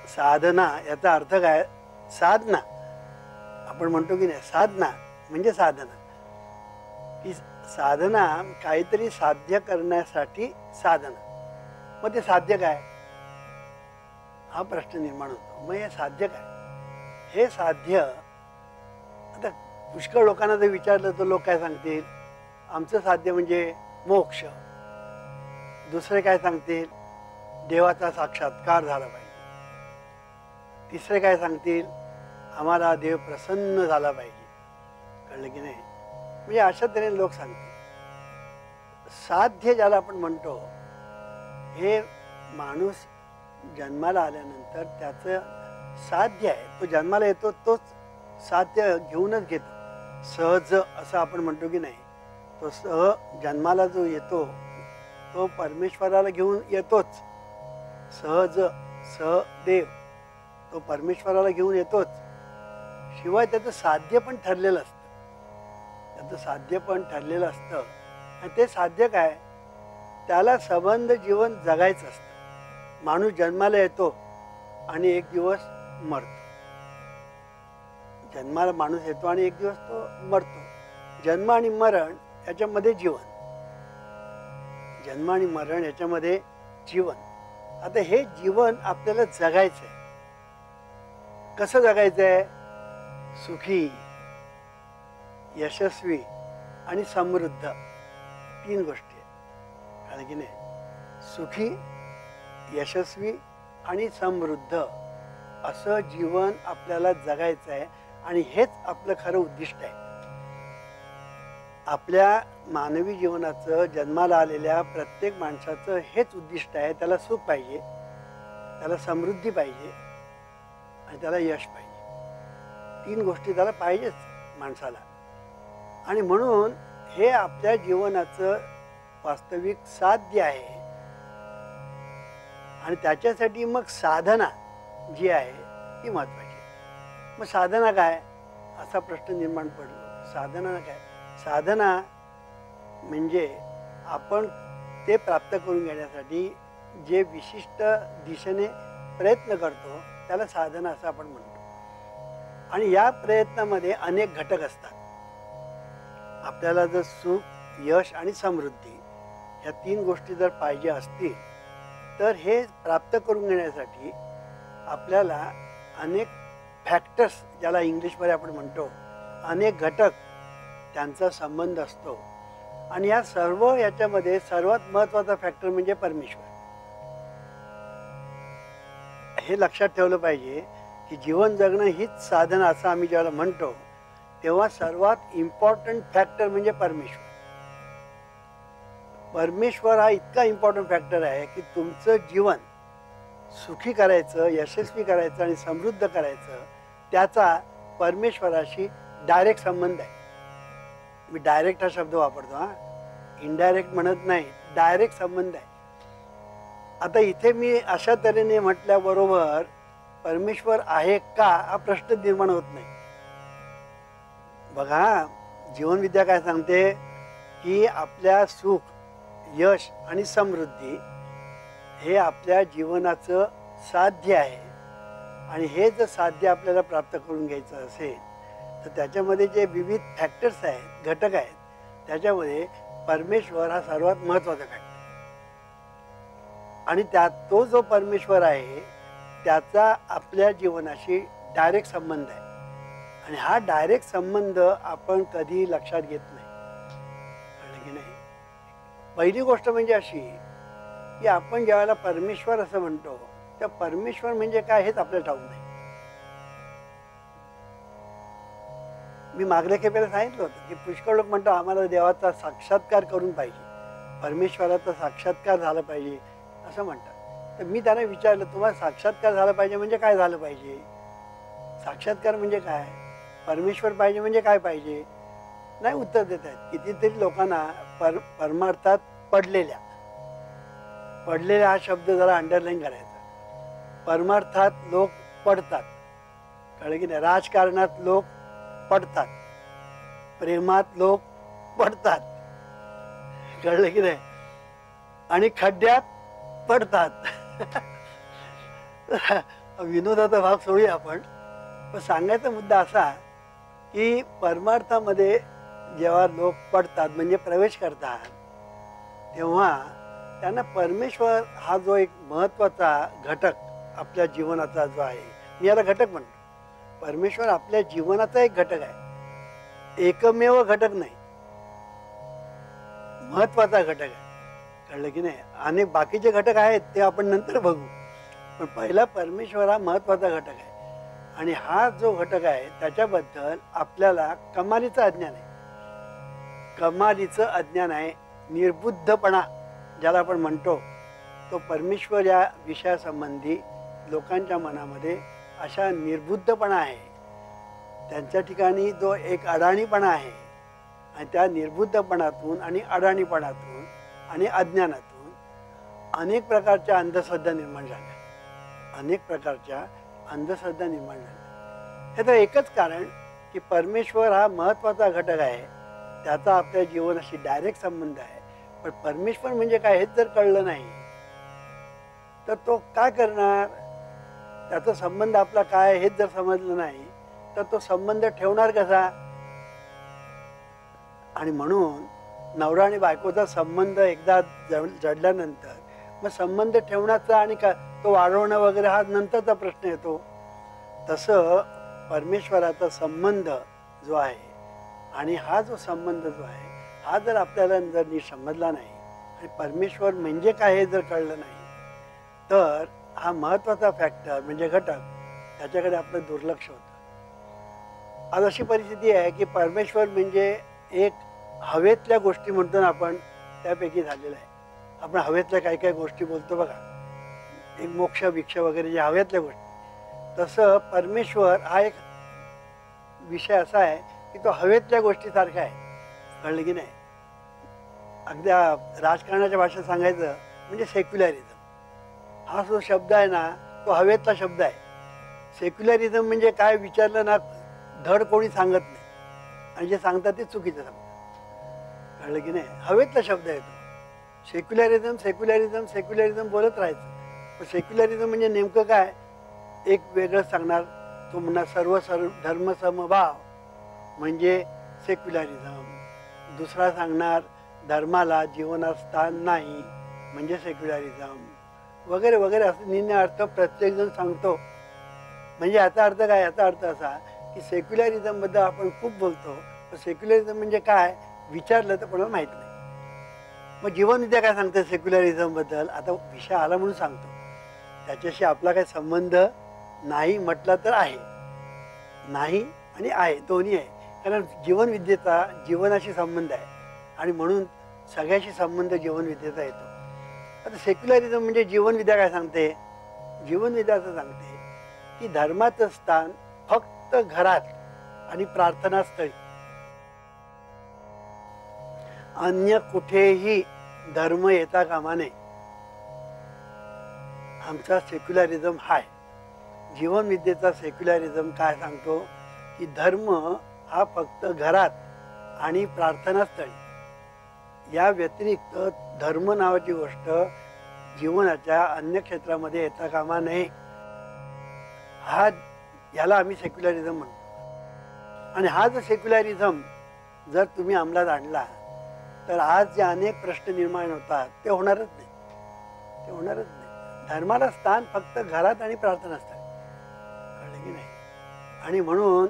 साधना याचा अर्थ काय? साधना. आपण म्हणतो की नाही, साधना म्हणजे साधना. की साधना काहीतरी साध्य करण्यासाठी साधना. मग ते साध्य काय हा प्रश्न निर्माण होतो. मग हे साध्य काय? हे साध्य आता पुष्कळ लोकांना जर विचारलं तर लोक काय सांगतील? आमचं साध्य म्हणजे मोक्ष. दुसरे काय सांगतील? देवाचा साक्षात्कार झाला पाहिजे. तिसरे काय सांगतील? आम्हाला देव प्रसन्न झाला पाहिजे. कळलं की नाही? म्हणजे अशा तऱ्हेने लोक सांगतील. साध्य ज्याला आपण म्हणतो, हे माणूस जन्माला आल्यानंतर त्याचं साध्य आहे. तो जन्माला येतो तोच साध्य घेऊनच घेतो. सहज असं आपण म्हणतो की नाही, तो जन्माला जो येतो तो परमेश्वराला घेऊन येतोच. सहज सहदेव तो परमेश्वराला घेऊन येतोच. शिवाय त्याचं साध्य पण ठरलेलं असतं. त्याचं साध्य पण ठरलेलं असतं. आणि ते साध्य काय? त्याला संबंध जीवन जगायचं असतं. माणूस जन्माला येतो आणि एक दिवस मरतो. जन्माला माणूस येतो आणि एक दिवस तो मरतो. जन्म आणि मरण याच्यामध्ये जीवन. जन्म आणि मरण याच्यामध्ये जीवन. आता हे जीवन आपल्याला जगायचं आहे. कसं जगायचं आहे? सुखी, यशस्वी आणि समृद्ध. 3 गोष्टी आहेत. कळलं की नाही? सुखी, यशस्वी आणि समृद्ध असं जीवन आपल्याला जगायचं आहे. आणि हेच आपलं खरं उद्दिष्ट आहे. आपल्या मानवी जीवनाचं, जन्माला आलेल्या प्रत्येक माणसाचं हेच उद्दिष्ट आहे. त्याला सुख पाहिजे, त्याला समृद्धी पाहिजे आणि त्याला यश पाहिजे. 3 गोष्टी त्याला पाहिजेच माणसाला. आणि म्हणून हे आपल्या जीवनाचं वास्तविक साध्य आहे. आणि त्याच्यासाठी मग साधना जी आहे ती महत्त्वाची. मग साधना काय असा प्रश्न निर्माण पडलो. साधना काय? साधना म्हणजे आपण ते प्राप्त करून घेण्यासाठी जे विशिष्ट दिशेने प्रयत्न करतो त्याला साधना असं आपण म्हणतो. आणि या प्रयत्नामध्ये अनेक घटक असतात. आपल्याला जर सुख, यश आणि समृद्धी ह्या 3 गोष्टी जर पाहिजे असतील तर हे प्राप्त करून घेण्यासाठी आपल्याला अनेक फॅक्टर्स, ज्याला इंग्लिशमध्ये आपण म्हणतो, अनेक घटक त्यांचा संबंध असतो. आणि या सर्व याच्यामध्ये सर्वात महत्त्वाचा फॅक्टर म्हणजे परमेश्वर. हे लक्षात ठेवलं पाहिजे की जीवन जगणं हीच साधना असं आम्ही ज्याला म्हणतो तेव्हा सर्वात इम्पॉर्टंट फॅक्टर म्हणजे परमेश्वर. परमेश्वर हा इतका इम्पॉर्टंट फॅक्टर आहे की तुमचं जीवन सुखी करायचं, यशस्वी करायचं आणि समृद्ध करायचं, त्याचा परमेश्वराशी डायरेक्ट संबंध आहे. मी डायरेक्ट हा शब्द वापरतो, हा इनडायरेक्ट म्हणत नाही, डायरेक्ट संबंध आहे. आता इथे मी अशा तऱ्हेने म्हटल्याबरोबर परमेश्वर आहे का हा प्रश्न निर्माण होत नाही. बघा, जीवनविद्या काय सांगते की आपल्या सुख, यश आणि समृद्धी हे आपल्या जीवनाचं साध्य आहे. आणि हे जर साध्य आपल्याला प्राप्त करून घ्यायचं असेल तर त्याच्यामध्ये जे विविध फॅक्टर्स आहेत, घटक आहेत, त्याच्यामध्ये परमेश्वर हा सर्वात महत्त्वाचा फॅक्टर. आणि त्यात तो जो परमेश्वर आहे त्याचा आपल्या जीवनाशी डायरेक्ट संबंध आहे. आणि हा डायरेक्ट संबंध आपण कधी लक्षात घेत नाही. कळलं की नाही? पहिली गोष्ट म्हणजे अशी की आपण ज्यावेळेला परमेश्वर असं म्हणतो त्या परमेश्वर म्हणजे काय हेच आपल्याला ठाऊक नाही. मी मागल्या खेपेला सांगितलं होतं की पुष्कळ लोक म्हणतो आम्हाला देवाचा साक्षात्कार करून पाहिजे, परमेश्वराचा साक्षात्कार झाला पाहिजे असं म्हणतात. तर मी त्यांना विचारलं, तुम्हाला साक्षात्कार झाला पाहिजे म्हणजे काय झालं पाहिजे? साक्षात्कार म्हणजे काय? परमेश्वर पाहिजे म्हणजे काय पाहिजे? नाही उत्तर देत आहेत. कितीतरी लोकांना परमार्थात पडलेल्या हा शब्द जरा अंडरलाईन करायचा. परमार्थात लोक पडतात. कळलं की नाही? राजकारणात लोक पडतात, प्रेमात लोक पडतात. कळलं की नाही? आणि खड्ड्यात पडतात. विनोदाचा भाग सोडूया आपण. पण सांगायचा मुद्दा असा की परमार्थामध्ये जेव्हा लोक पडतात म्हणजे प्रवेश करतात तेव्हा त्यांना परमेश्वर हा जो एक महत्त्वाचा घटक आपल्या जीवनाचा जो आहे, मी याला घटक म्हणतो. परमेश्वर आपल्या जीवनाचा एक घटक आहे, एकमेव घटक नाही, महत्त्वाचा घटक आहे. कळलं की नाही? अनेक बाकीचे घटक आहेत ते आपण नंतर बघू, पण पहिला परमेश्वर हा महत्त्वाचा घटक आहे. आणि हा जो घटक आहे त्याच्याबद्दल आपल्याला कमालीचं अज्ञान आहे. कमालीचं अज्ञान आहे, निर्बुद्धपणा ज्याला आपण म्हणतो, तो परमेश्वर या विषयासंबंधी लोकांच्या मनामध्ये अशा निर्बुद्धपणा आहे. त्यांच्या ठिकाणी जो एक अडाणीपणा आहे आणि त्या निर्बुद्धपणातून आणि अडाणीपणातून आणि अज्ञानातून अनेक प्रकारच्या अंधश्रद्धा निर्माण झाल्या. अनेक प्रकारच्या अंधश्रद्धा निर्माण झाल्या. ह्याचं एकच कारण की परमेश्वर हा महत्त्वाचा घटक आहे, त्याचा आपल्या जीवनाशी डायरेक्ट संबंध आहे. पण परमेश्वर म्हणजे काय हेच जर कळलं नाही तर तो काय करणार? त्याचा संबंध आपला काय हेच जर समजलं नाही तर तो संबंध ठेवणार कसा? आणि म्हणून नवरा आणि बायकोचा संबंध एकदा जडल्यानंतर मग संबंध ठेवण्याचा आणि का तो वाढवणं वगैरे हा नंतरचा प्रश्न येतो. तसं परमेश्वराचा संबंध जो आहे आणि हा जो संबंध जो आहे हा जर आपल्याला जर नीट समजला नाही आणि परमेश्वर म्हणजे काय हे जर कळलं नाही तर हा महत्त्वाचा फॅक्टर म्हणजे घटक त्याच्याकडे आपलं दुर्लक्ष होतं. आज अशी परिस्थिती आहे की परमेश्वर म्हणजे एक हवेतल्या गोष्टी म्हणतो ना आपण, त्यापैकी झालेलं आहे. आपण हवेतल्या काही काही गोष्टी बोलतो बघा, एक मोक्ष भिक्ष वगैरे जे हवेतल्या गोष्टी, तसं परमेश्वर हा एक विषय असा आहे की तो हवेतल्या गोष्टीसारखा आहे. कळलं की नाही? अगद्या राजकारणाच्या भाषेत सांगायचं म्हणजे सेक्युलरिझम हा जो शब्द आहे ना तो हवेतला शब्द आहे. सेक्युलरिझम म्हणजे काय विचारलं ना धड कोणी सांगत नाही आणि जे सांगतात ते चुकीचं सांगतात. कळलं की नाही? हवेतला शब्द आहे तो. सेक्युलरिझम सेक्युलरिझम सेक्युलरिझम बोलत राहायचं. पण सेक्युलरिझम म्हणजे नेमकं काय? एक वेगळं सांगणार, तो म्हणणार सर्व धर्म समभाव म्हणजे सेक्युलरिझम. दुसरा सांगणार धर्माला जीवनात स्थान नाही म्हणजे सेक्युलरिझम वगैरे वगैरे असं निम्न अर्थ प्रत्येकजण सांगतो. म्हणजे याचा अर्थ काय? याचा अर्थ असा की सेक्युलरिझमबद्दल आपण खूप बोलतो, पण सेक्युलरिझम म्हणजे काय विचारलं तर कोणाला माहीत नाही. मग जीवनविद्या काय सांगते सेक्युलरिझमबद्दल? आता विषय आला म्हणून सांगतो, त्याच्याशी आपला काही संबंध नाही म्हटलं तर आहे, नाही आणि आहे दोन्ही आहे. कारण जीवनविद्येचा जीवनाशी संबंध आहे आणि म्हणून सगळ्याशी संबंध जीवनविद्येचा येतो. आता सेक्युलरिझम म्हणजे जीवनविद्या काय सांगते? जीवनविद्या असं सांगते की धर्माचं स्थान फक्त घरात आणि प्रार्थनास्थळी, अन्य कुठेही धर्म येता कामा नये. आमचा सेक्युलरिझम हा आहे. जीवनविद्येचा सेक्युलरिझम काय सांगतो की धर्म हा फक्त घरात आणि प्रार्थनास्थळी, या व्यतिरिक्त धर्म नावाची गोष्ट जीवनाच्या अन्य क्षेत्रामध्ये येता कामा नये. हा याला आम्ही सेक्युलरिझम म्हणतो. आणि हा जो सेक्युलरिझम जर तुम्ही अंमलात आणला तर आज जे अनेक प्रश्न निर्माण होतात ते होणारच नाही, ते होणारच नाही. धर्माला स्थान फक्त घरात आणि प्रार्थनास्थळी. कळलं की नाही? आणि म्हणून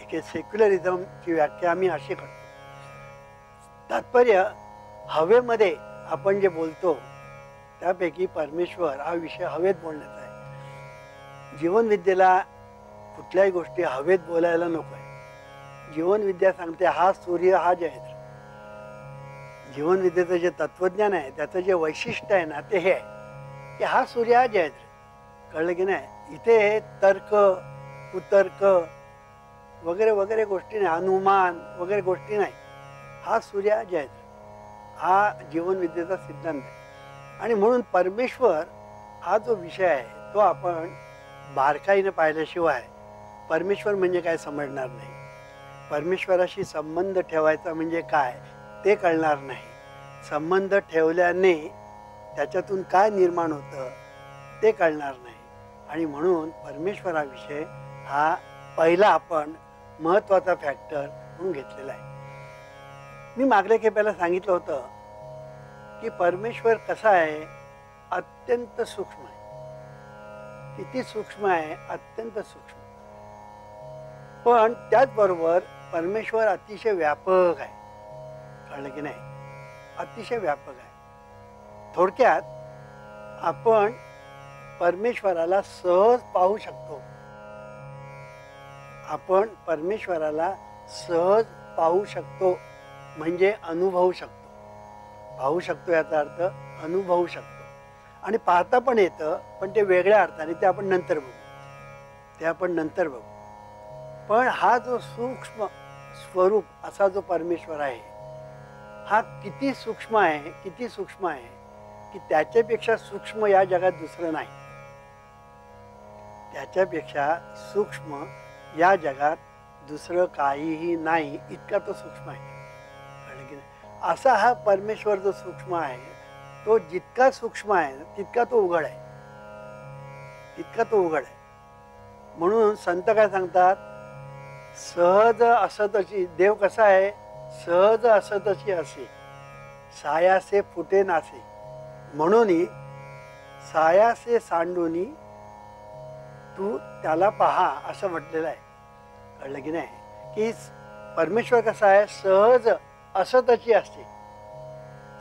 एक सेक्युलरिझमची व्याख्या आम्ही अशी करतो. तात्पर्य हवेमध्ये आपण जे बोलतो त्यापैकी परमेश्वर हा विषय हवेत बोलण्याचा आहे. जीवनविद्येला कुठल्याही गोष्टी हवेत बोलायला नको आहे. जीवनविद्या सांगते हा सूर्य हा जयद्र. जीवनविद्येचं जे तत्वज्ञान आहे त्याचं जे वैशिष्ट्य आहे ना ते हे आहे की हा सूर्य हा जयद्र. कळलं की नाही? इथे तर्क कुतर्क वगैरे वगैरे गोष्टी नाही, अनुमान वगैरे गोष्टी नाही. हा सूर्य हा जयद्र हा जीवनविद्येचा सिद्धांत आहे. आणि म्हणून परमेश्वर हा जो विषय आहे तो आपण बारकाईने पाहिल्याशिवाय परमेश्वर म्हणजे काय समजणार नाही. परमेश्वराशी संबंध ठेवायचा म्हणजे काय ते कळणार नाही. संबंध ठेवल्याने त्याच्यातून काय निर्माण होतं ते कळणार नाही. आणि म्हणून परमेश्वराविषयी हा पहिला आपण महत्त्वाचा फॅक्टर म्हणून घेतलेला आहे. मी मागल्या खेपेला सांगितलं होतं की परमेश्वर कसा आहे, अत्यंत सूक्ष्म आहे. किती सूक्ष्म आहे, अत्यंत सूक्ष्म. पण त्याचबरोबर परमेश्वर अतिशय व्यापक आहे. कळलं की नाही? अतिशय व्यापक आहे. थोडक्यात आपण परमेश्वराला सहज पाहू शकतो. आपण परमेश्वराला सहज पाहू शकतो म्हणजे अनुभवू शकतो. पाहू शकतो याचा अर्थ अनुभवू शकतो. आणि पाहता पण येतं, पण ते वेगळ्या अर्थाने. ते आपण नंतर बघू. पण हा जो सूक्ष्म स्वरूप असा जो परमेश्वर आहे, हा किती सूक्ष्म आहे की त्याच्यापेक्षा सूक्ष्म या जगात दुसरं नाही. त्याच्यापेक्षा सूक्ष्म या जगात दुसरं काहीही नाही, इतका तो सूक्ष्म आहे. कळलं की नाही? असा हा परमेश्वर जो सूक्ष्म आहे, तो जितका सूक्ष्म आहे तितका तो उघड आहे. म्हणून संत काय सांगतात, सहज असतची. देव कसा आहे? सहज असतची असे, सायासे फुटे नासे. म्हणून सायासे सांडूनी तू त्याला पहा असं म्हटलेलं आहे. कळलं की नाही? की परमेश्वर कसा आहे? सहज असतची असते,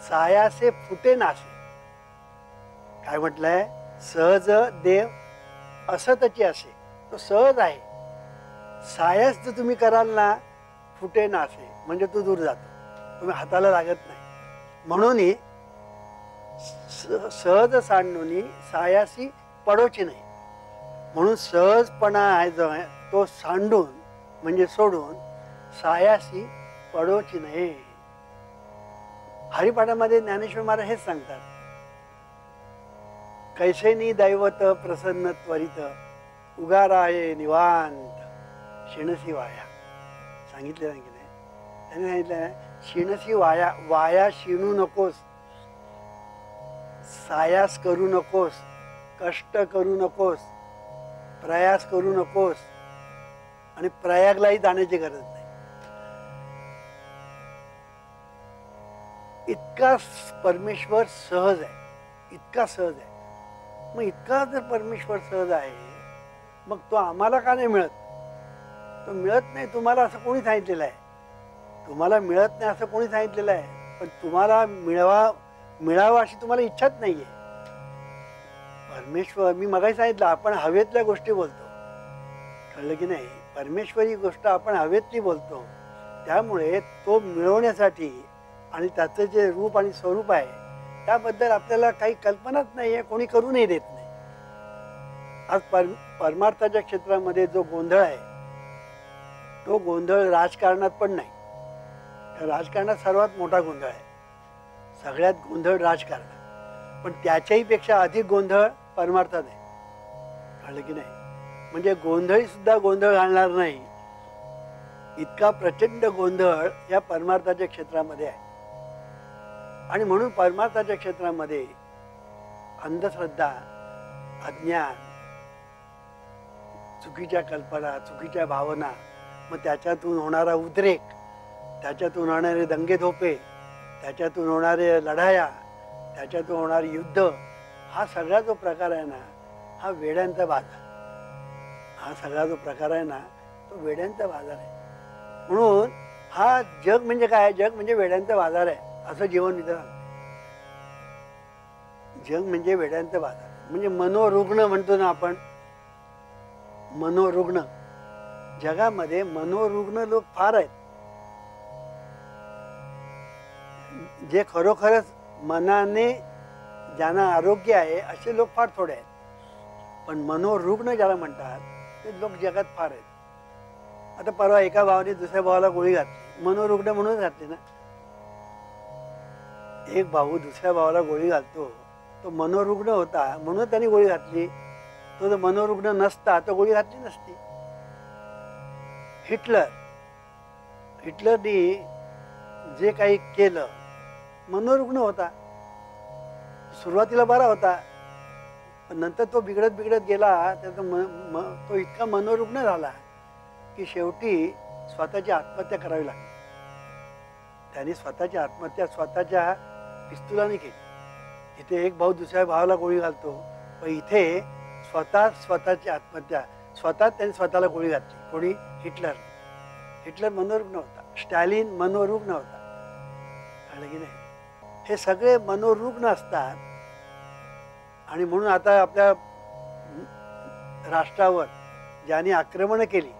सायासे फुटे नासे. काय म्हटलंय? सहज देव असतची असे, तो सहज आहे. सायास जर तुम्ही कराल ना, फुटे नासे म्हणजे तो दूर जातो, तुम्ही हाताला लागत नाही. म्हणून सहज सांडूनी सायासी पडोची नाही. म्हणून सहजपणा आहे जो आहे तो सांडून म्हणजे सोडून सायासी पडोची नाही. हरिपाठामध्ये ज्ञानेश्वर महाराज हेच सांगतात, कैसेनी दैवत प्रसन्न त्वरित उगाराये निवांत शिणसी वाया. सांगितले नाही की नाही? त्यांनी सांगितलं शिणसी वाया. वाया शिणू नकोस, सायास करू नकोस, कष्ट करू नकोस, प्रयास करू नकोस, आणि प्रयागलाही जाण्याची गरज नाही. इतका परमेश्वर सहज आहे, इतका सहज आहे. मग इतका जर परमेश्वर सहज आहे, मग तो आम्हाला का नाही मिळत? तो मिळत नाही. तुम्हाला असं कोणी सांगितलेलं आहे? तुम्हाला मिळत नाही असं कोणी सांगितलेलं आहे? पण तुम्हाला मिळावा अशी तुम्हाला इच्छाच नाहीये. परमेश्वर, मी मगाही सांगितलं, आपण हवेतल्या गोष्टी बोलतो. कळलं की नाही? परमेश्वरी गोष्ट आपण हवेतली बोलतो. त्यामुळे तो मिळवण्यासाठी आणि त्याचं जे रूप आणि स्वरूप आहे त्याबद्दल आपल्याला काही कल्पनाच नाही आहे, कोणी करूनही देत नाही. आज परमार्थाच्या क्षेत्रामध्ये जो गोंधळ आहे, तो गोंधळ राजकारणात पण नाही. राजकारणात सर्वात मोठा गोंधळ आहे, सगळ्यात गोंधळ राजकारणात. पण त्याच्याही पेक्षा अधिक गोंधळ परमार्थात आहे. कळलं की नाही? म्हणजे गोंधळी सुद्धा गोंधळ घालणार नाही, इतका प्रचंड गोंधळ या परमार्थाच्या क्षेत्रामध्ये आहे. आणि म्हणून परमार्थाच्या क्षेत्रामध्ये अंधश्रद्धा, अज्ञान, चुकीच्या कल्पना, चुकीच्या भावना, मग त्याच्यातून होणारा उद्रेक, त्याच्यातून होणारे दंगेधोपे, त्याच्यातून होणारे लढाया, त्याच्यातून होणारे युद्ध, हा सगळा जो प्रकार आहे ना, हा वेड्यांचा बाजार. हा सगळा जो प्रकार आहे ना, तो वेड्यांचा बाजार आहे. म्हणून हा जग म्हणजे काय? जग म्हणजे वेड्यांचा बाजार आहे असं जीवन विधान. जग म्हणजे वेड्यांचा बाजार, म्हणजे मनोरुग्ण म्हणतो ना आपण, मनोरुग्ण. जगामध्ये मनोरुग्ण लोक फार आहेत. जे खरोखरच मनाने ज्यांना आरोग्य आहे असे लोक फार थोडे आहेत. पण मनोरुग्ण ज्याला म्हणतात ते लोक जगात फार आहेत. आता परवा एका भावाने दुसऱ्या भावाला गोळी घातली, मनोरुग्ण म्हणून घातली ना. एक भाऊ दुसऱ्या भावाला गोळी घालतो, तो मनोरुग्ण होता म्हणून त्याने गोळी घातली. तो जर मनोरुग्ण नसता तर गोळी घातली नसती. हिटलरनी जे काही केलं मनोरुग्ण होता. सुरुवातीला बरा होता, पण नंतर तो बिघडत बिघडत गेला, त्याचा तो इतका मनोरुग्ण झाला की शेवटी स्वतःची आत्महत्या करावी लागली. त्याने स्वतःची आत्महत्या स्वतःच्या पिस्तुलाने केली. इथे एक भाऊ दुसऱ्या भावाला गोळी घालतो, पण इथे स्वतःची आत्महत्या, त्याने स्वतःला गोळी घातली. कोणी? हिटलर मनोरुग्ण होता, स्टॅलिन मनोरुग्ण होता. कळलं की नाही? हे सगळे मनोरुग्ण असतात. आणि म्हणून आता आपल्या राष्ट्रावर ज्यांनी आक्रमण केली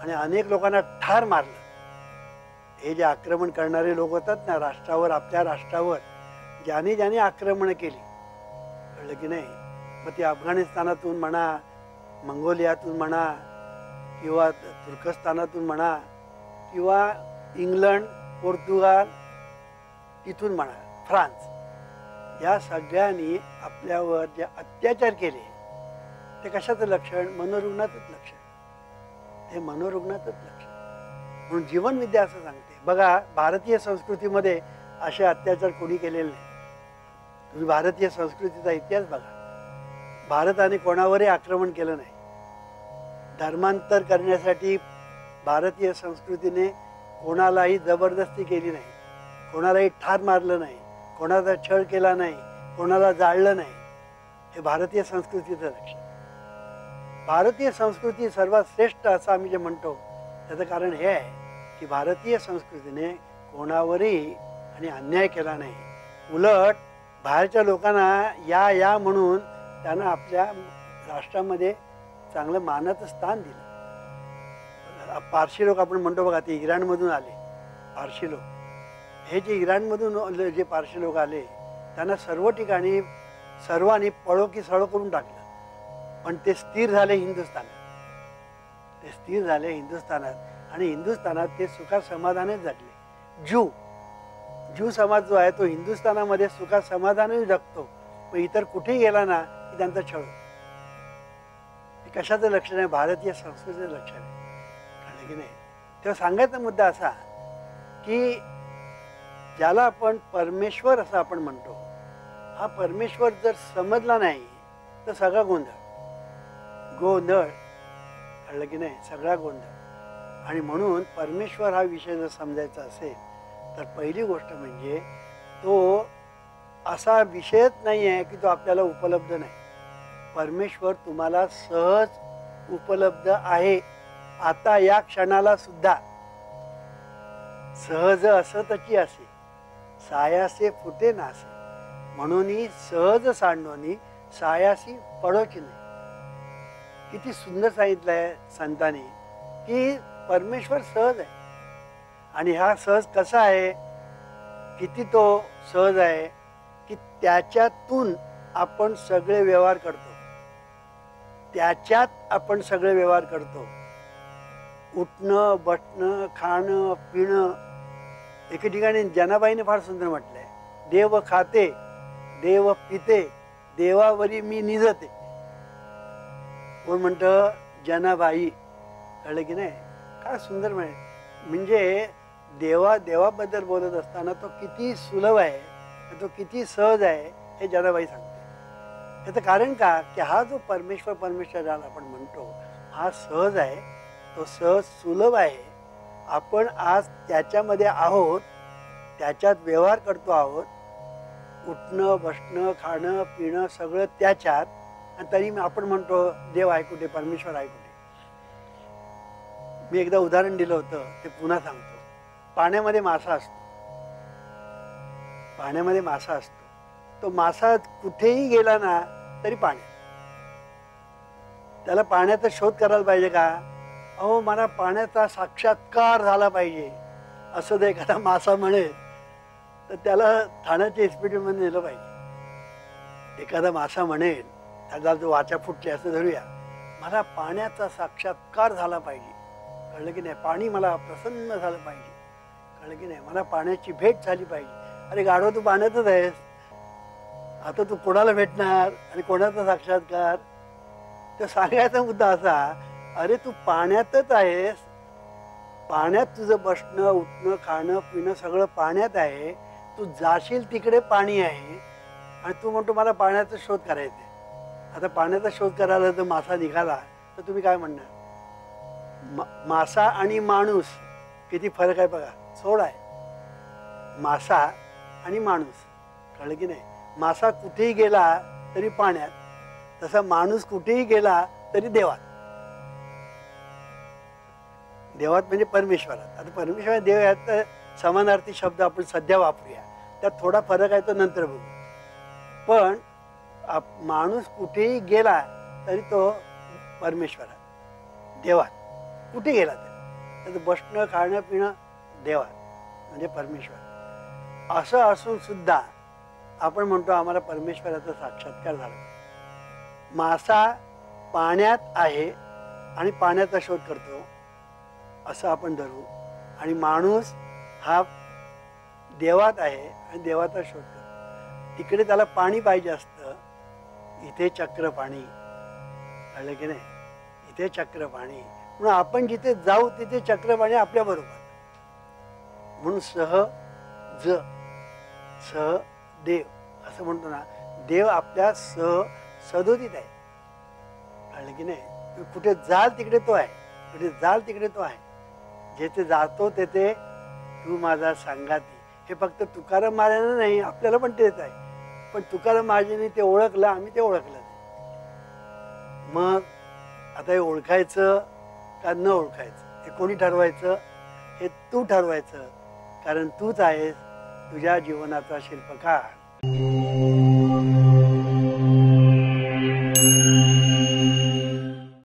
आणि अनेक लोकांना ठार मारलं, हे जे आक्रमण करणारे लोक होतात ना राष्ट्रावर, आपल्या राष्ट्रावर ज्यांनी आक्रमण केली, कळलं की नाही? मग ती अफगाणिस्तानातून म्हणा, मंगोलियातून म्हणा, किंवा तुर्कस्तानातून म्हणा, किंवा इंग्लंड, पोर्तुगाल तिथून म्हणा, फ्रान्स, या सगळ्यांनी आपल्यावर जे अत्याचार केले ते कशाचं लक्षण? मनोरुग्णाचंच लक्षण. हे मनोरुग्णाचंच लक्षण. म्हणून जीवनविद्या असं सांगते. बघा, भारतीय संस्कृतीमध्ये असे अत्याचार कोणी केलेले नाही. तुम्ही भारतीय संस्कृतीचा इतिहास बघा. भारताने कोणावरही आक्रमण केलं नाही. धर्मांतर करण्यासाठी भारतीय संस्कृतीने कोणालाही जबरदस्ती केली नाही, कोणालाही ठार मारलं नाही, कोणाचा छळ केला नाही, कोणाला जाळलं नाही. हे भारतीय संस्कृतीचं लक्षण. भारतीय संस्कृती सर्वात श्रेष्ठ असं आम्ही जे म्हणतो त्याचं कारण हे आहे की भारतीय संस्कृतीने कोणावरही आणि अन्याय केला नाही. उलट बाहेरच्या लोकांना या म्हणून त्यांना आपल्या राष्ट्रामध्ये चांगलं मानाचं स्थान दिलं. पारशी लोक आपण म्हणतो बघा, ते इराणमधून आले पारशी लोक. हे जे इराणमधून जे पारशी लोक आले त्यांना सर्व ठिकाणी सर्वांनी पळो की सळो करून टाकलं. पण ते स्थिर झाले हिंदुस्थानात. आणि हिंदुस्थानात ते सुखात समाधानेच जगले. ज्यू समाज जो आहे तो हिंदुस्थानामध्ये सुखात समाधानच जगतो, पण इतर कुठेही गेला ना की त्यांचा छळ. हे कशाचं लक्षण आहे? भारतीय संस्कृतीचं लक्षण आहे. कळलं की नाही? तेव्हा सांगायचा मुद्दा असा की ज्याला आपण परमेश्वर असं आपण म्हणतो, हा परमेश्वर जर समजला नाही तर सगळा गोंधळ. कळलं की नाही? सगळा गोंधळ. आणि म्हणून परमेश्वर हा विषय जर समजायचा असेल तर पहिली गोष्ट म्हणजे तो असा विषयच नाही आहे की तो आपल्याला उपलब्ध नाही. परमेश्वर तुम्हाला सहज उपलब्ध आहे. आता या क्षणाला सुद्धा सहज असतची असे, सायासे फुटे नासे, म्हणून सहज सांडोनी सायासी पडोची नाही. किती सुंदर सांगितलंय संतांनी की परमेश्वर सहज आहे. आणि हा सहज कसा आहे? किती तो सहज आहे की त्याच्यातून आपण सगळे व्यवहार करतो. उठणं, बसणं, खाणं, पिणं. एके ठिकाणी जनाबाईने फार सुंदर म्हटलंय, देव खाते, देव पिते, देवावरी मी निजते. कोण म्हणतं? जनाबाई. कळलं की नाही? काय सुंदर म्हणजे देवाबद्दल बोलत असताना तो किती सुलभ आहे, तो किती सहज आहे हे जनाबाई सांगते. याचं कारण का? की हा जो परमेश्वर ज्याला आपण म्हणतो हा सहज आहे, तो सहज सुलभ आहे. आपण आज त्याच्यामध्ये आहोत, त्याच्यात व्यवहार करतो आहोत. उठणं, बसणं, खाणं, पिणं सगळं त्याच्यात. आणि तरी आपण म्हणतो देव आहे कुठे, परमेश्वर आहे कुठे? मी एकदा उदाहरण दिलं होतं, ते पुन्हा सांगतो. पाण्यामध्ये मासा असतो. तो मासा कुठेही गेला ना तरी पाण्यात. त्याला पाण्याचा शोध करायला पाहिजे का? अहो, मला पाण्याचा साक्षात्कार झाला पाहिजे असं जर एखादा मासा म्हणेल तर त्याला ठाण्याच्या हॉस्पिटलमध्ये नेलं पाहिजे. एखादा मासा म्हणेल, त्याला जो वाचा फुटली असं धरूया, मला पाण्याचा साक्षात्कार झाला पाहिजे. कळलं की नाही? पाणी मला प्रसन्न झालं पाहिजे. कळलं की नाही? मला पाण्याची भेट झाली पाहिजे. अरे गाढव, तू पाण्यातच आहेस, आता तू कोणाला भेटणार आणि कोणाचा साक्षात्कार? तर सांगायचा मुद्दा असा, अरे तू पाण्यातच आहेस, पाण्यात तुझं बसणं, उठणं, खाणं, पिणं सगळं पाण्यात आहे. तू जाशील तिकडे पाणी आहे आणि तू म्हणतो मला पाण्याचा शोध करायचा आहे. आता पाण्याचा शोध करायला जर मासा निघाला तर तुम्ही काय म्हणणार? मासा आणि माणूस किती फरक आहे बघा, सोड आहे. मासा आणि माणूस, कळलं की नाही? मासा कुठेही गेला तरी पाण्यात, तसा माणूस कुठेही गेला तरी देवात. देवात म्हणजे परमेश्वरात. आता परमेश्वर देव यात समानार्थी शब्द आपण सध्या वापरूया, त्यात थोडा फरक आहे तो नंतर बघू. पण माणूस कुठेही गेला तरी तो परमेश्वरात, देवात. कुठे गेला तरी त्याचं बसणं खाणं पिणं देवात म्हणजे परमेश्वर. असं असून सुद्धा आपण म्हणतो आम्हाला परमेश्वराचा साक्षात्कार झाला. मासा पाण्यात आहे आणि पाण्याचा शोध करतो असं आपण धरू, आणि माणूस हा देवात आहे आणि देवाचा शोध करतो. तिकडे त्याला पाणी पाहिजे असतं, इथे चक्र पाणी, कळलं की नाही? इथे चक्र पाणी. म्हणून आपण जिथे जाऊ तिथे चक्र पाणी आपल्या बरोबर. म्हणून सहज सह देव असं म्हणतो ना, देव आपल्या सदोदित आहे, कळलं की नाही? कुठे जाल तिकडे तो आहे, कुठे जाल तिकडे तो आहे. जेथे जातो तेथे तू माझा सांगाती. हे फक्त तुकाराम महाराजांना नाही, आपल्याला पण तेच आहे. पण तुकाराम महाराजांनी ते ओळखलं, आम्ही ते ओळखलं नाही. मग आता हे ओळखायचं का न ओळखायचं हे कोणी ठरवायचं? हे तू ठरवायचं, कारण तूच आहेस तुझ्या जीवनाचा शिल्पकार.